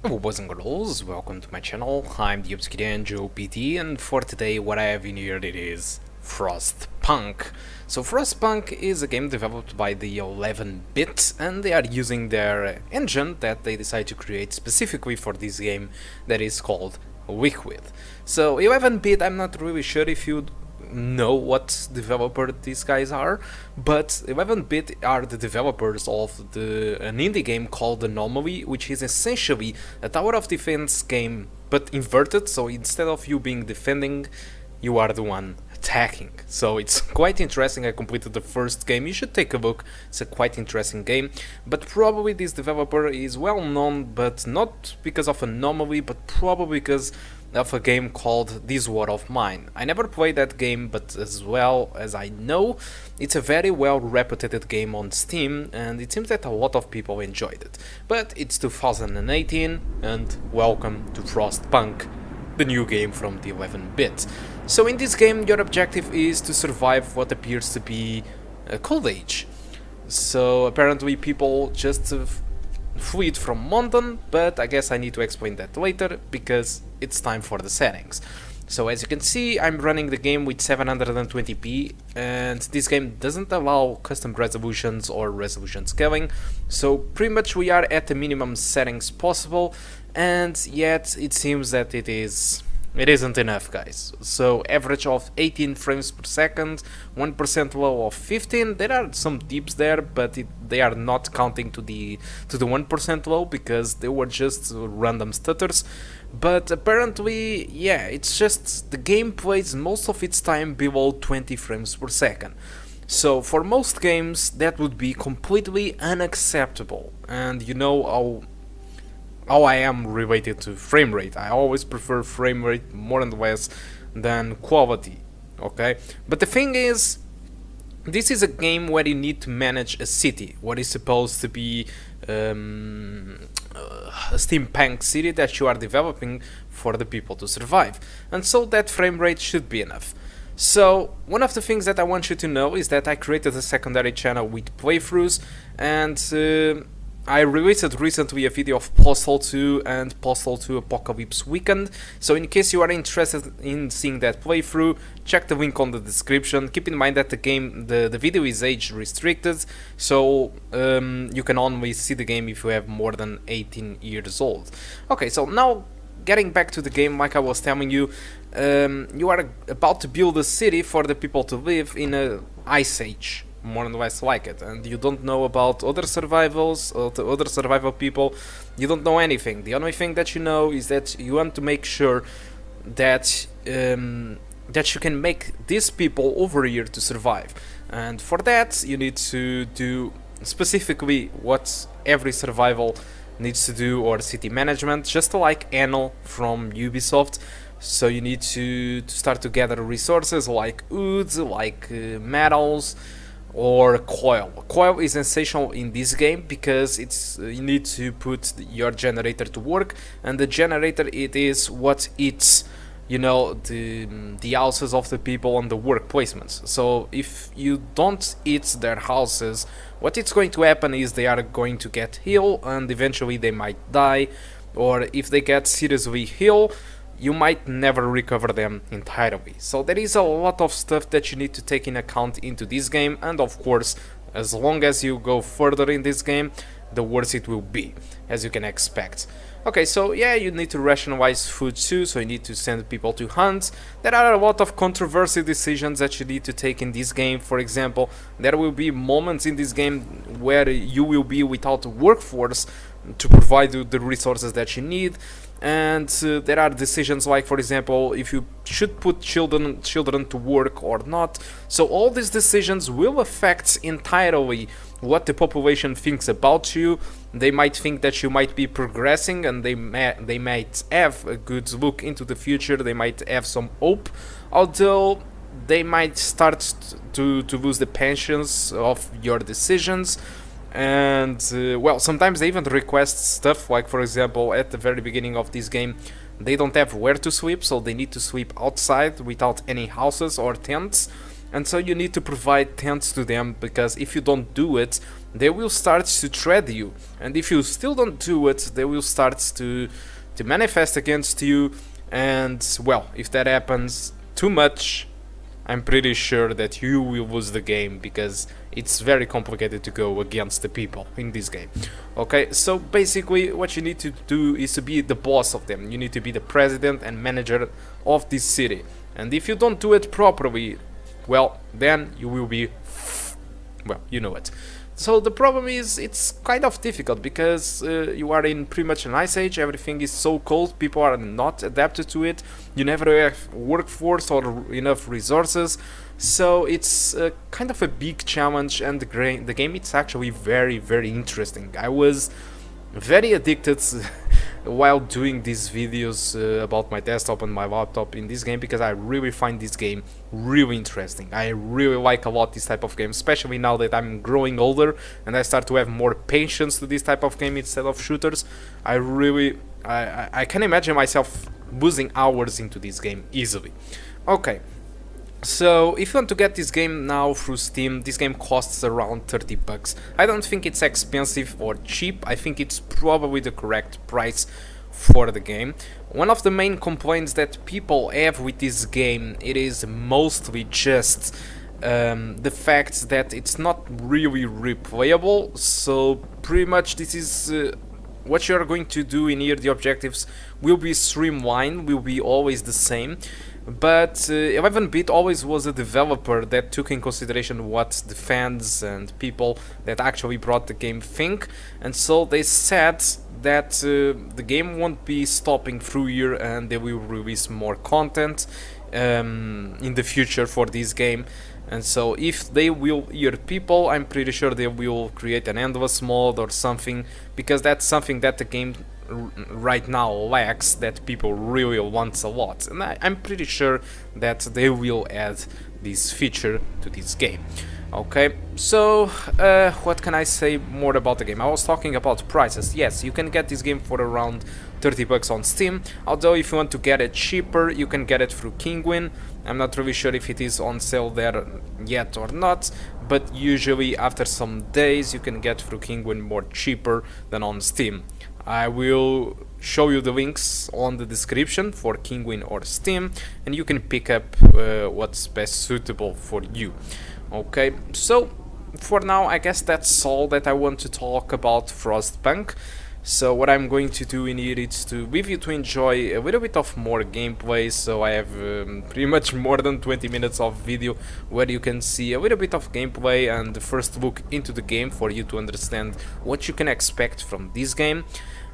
Hello boys and girls, welcome to my channel. I'm the Obscurian Joe PT, and for today what I have in here it is Frostpunk. So Frostpunk is a game developed by the 11-bit, and they are using their engine that they decided to create specifically for this game that is called Liquid. So 11-bit, I'm not really sure if you know what developer these guys are, but 11-bit are the developers of an indie game called Anomaly, which is essentially a tower of defense game but inverted. So instead of you being defending, you are the one attacking. So it's quite interesting. I completed the first game, you should take a look. It's a quite interesting game, but probably this developer is well known, but not because of Anomaly, but probably because of a game called This War of Mine. I never played that game, but as well as I know, it's a very well reputed game on Steam, and it seems that a lot of people enjoyed it. But it's 2018, and welcome to Frostpunk, the new game from the 11-bit. So in this game, your objective is to survive what appears to be a cold age. So apparently people just fleed from London, but I guess I need to explain that later because it's time for the settings. So as you can see, I'm running the game with 720p, and this game doesn't allow custom resolutions or resolution scaling, so pretty much we are at the minimum settings possible, and yet it seems that it isn't enough, guys. So average of 18 frames per second, 1% low of 15. There are some dips there, but they are not counting to the 1% low because they were just random stutters. But apparently, yeah, it's just the game plays most of its time below 20 frames per second. So for most games that would be completely unacceptable, and you know how I am related to frame rate. I always prefer frame rate more and less than quality, okay? But the thing is, this is a game where you need to manage a city, what is supposed to be a steampunk city that you are developing for the people to survive, and so that frame rate should be enough. So one of the things that I want you to know is that I created a secondary channel with playthroughs, and I released recently a video of Postal 2 and Postal 2 Apocalypse Weekend, so in case you are interested in seeing that playthrough, check the link on the description. Keep in mind that the video is age restricted, so you can only see the game if you have more than 18 years old. Okay, so now getting back to the game, like I was telling you, you are about to build a city for the people to live in a ice age, more or less like it, and you don't know about other survivals or the other survival people. You don't know anything. The only thing that you know is that you want to make sure that that you can make these people over here to survive, and for that you need to do specifically what every survival needs to do, or city management, just like Anno from Ubisoft. So you need to start to gather resources like wood, like metals, or coil. Coil is essential in this game because it's you need to put your generator to work, and the generator, it is what eats, you know, the houses of the people on the work placements. So if you don't eat their houses, what it's going to happen is they are going to get ill, and eventually they might die, or if they get seriously ill, you might never recover them entirely. So there is a lot of stuff that you need to take in account into this game, and of course, as long as you go further in this game, the worse it will be, as you can expect. Okay, so yeah, you need to rationalize food too, so you need to send people to hunt. There are a lot of controversial decisions that you need to take in this game. For example, there will be moments in this game where you will be without a workforce to provide you the resources that you need, and there are decisions like, for example, if you should put children to work or not. So all these decisions will affect entirely what the population thinks about you. They might think that you might be progressing, and they might have a good look into the future, they might have some hope, although they might start to lose the patience of your decisions. And well, sometimes they even request stuff like, for example, at the very beginning of this game, they don't have where to sleep, so they need to sleep outside without any houses or tents, and so you need to provide tents to them, because if you don't do it, they will start to threat you, and if you still don't do it, they will start to manifest against you. And well, if that happens too much, I'm pretty sure that you will lose the game, because it's very complicated to go against the people in this game. Okay, so basically what you need to do is to be the boss of them. You need to be the president and manager of this city, and if you don't do it properly, well, then you will be, well, you know it. So the problem is, it's kind of difficult, because you are in pretty much an ice age. Everything is so cold, people are not adapted to it, you never have workforce or enough resources, so it's kind of a big challenge. And the game, it's actually very, very interesting. I was very addicted while doing these videos about my desktop and my laptop in this game, because I really find this game really interesting. I really like a lot this type of game, especially now that I'm growing older and I start to have more patience to this type of game instead of shooters. I can imagine myself losing hours into this game easily. Okay, so if you want to get this game now through Steam, this game costs around 30 bucks. I don't think it's expensive or cheap. I think it's probably the correct price for the game. One of the main complaints that people have with this game, it is mostly just the fact that it's not really replayable. So pretty much this is what you're going to do in here. The objectives will be streamlined, will be always the same. But 11-bit always was a developer that took in consideration what the fans and people that actually brought the game think, and so they said that the game won't be stopping through here, and they will release more content in the future for this game. And so if they will hear people, I'm pretty sure they will create an endless mode or something, because that's something that the game right now lacks, that people really want a lot, and I'm pretty sure that they will add this feature to this game. Okay, so what can I say more about the game? I was talking about prices. Yes, you can get this game for around 30 bucks on Steam, although if you want to get it cheaper, you can get it through Kinguin. I'm not really sure if it is on sale there yet or not, but usually after some days you can get through Kinguin more cheaper than on Steam. I will show you the links on the description for Kinguin or Steam, and you can pick up what's best suitable for you. Okay, so for now I guess that's all that I want to talk about Frostpunk. So what I'm going to do in here is to leave you to enjoy a little bit of more gameplay. So I have pretty much more than 20 minutes of video where you can see a little bit of gameplay and the first look into the game for you to understand what you can expect from this game.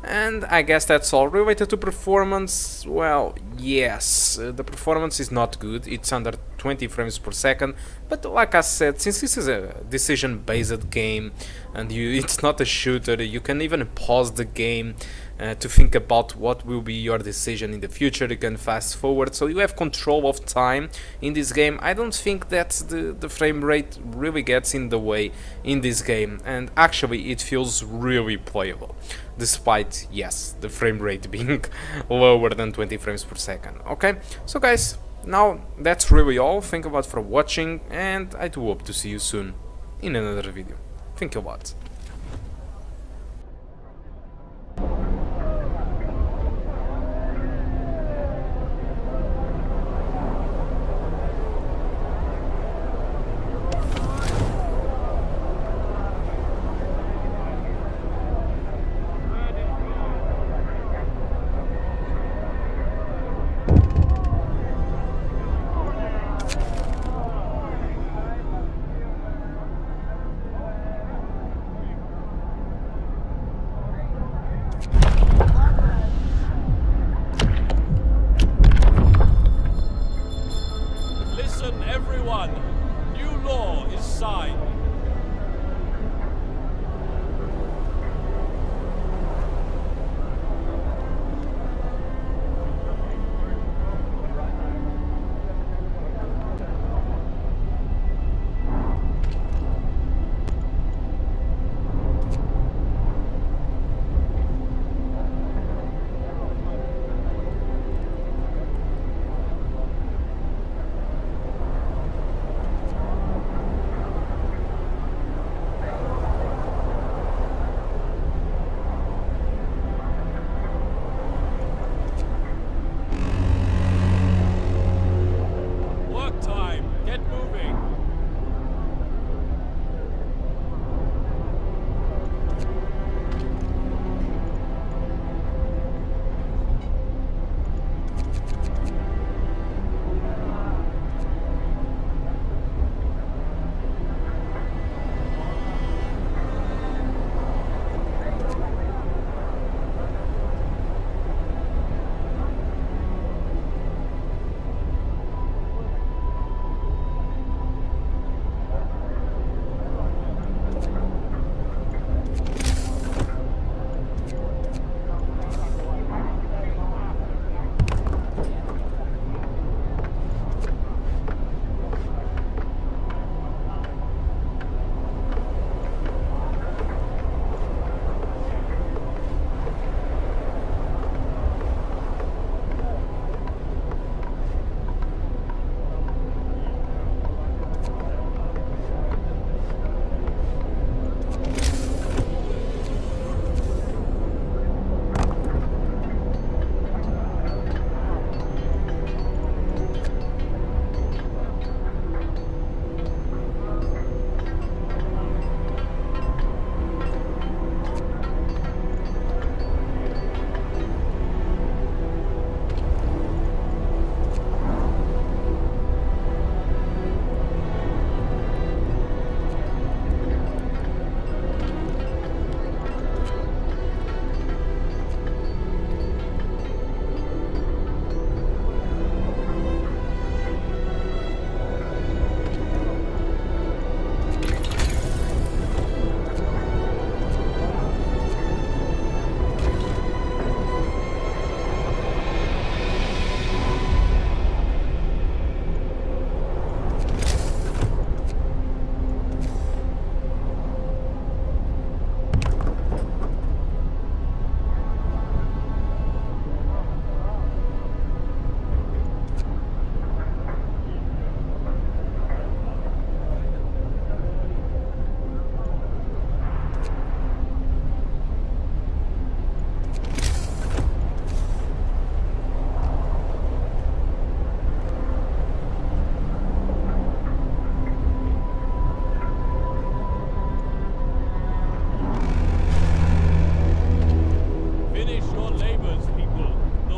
And I guess that's all. Related to performance, well, yes, the performance is not good. It's under 20 frames per second, but like I said, since this is a decision-based game and it's not a shooter, you can even pause the game to think about what will be your decision in the future. You can fast forward, so you have control of time in this game. I don't think that the frame rate really gets in the way in this game, and actually it feels really playable, despite, yes, the frame rate being lower than 20 frames per second. Okay, so guys, now that's really all. Thank you a lot for watching, and I do hope to see you soon in another video. Thank you a lot.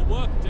work